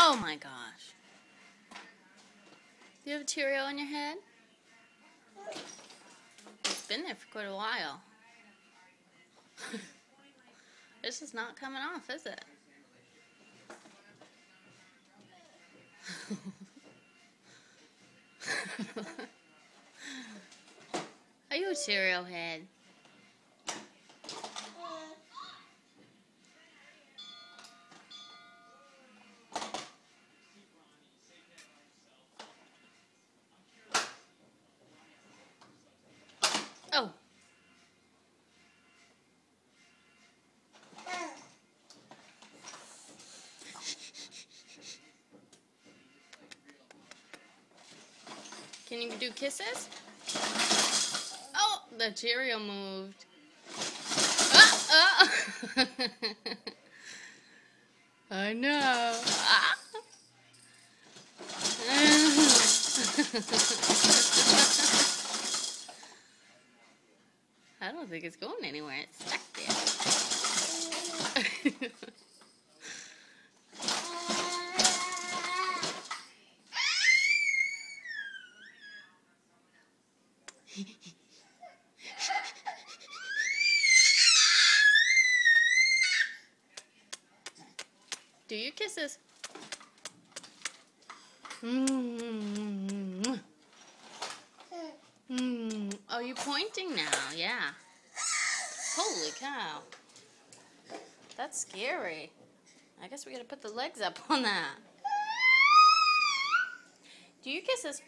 Oh my gosh. Do you have a Cheerio on your head? It's been there for quite a while. This is not coming off, is it? Are you a Cheerio head? Oh. Can you do kisses? Oh, the Cheerio moved. I know. Ah. I don't think it's going anywhere. It's stuck there. Do your kisses. Oh, you're pointing now, yeah. Holy cow. That's scary. I guess we gotta put the legs up on that. Do your kisses.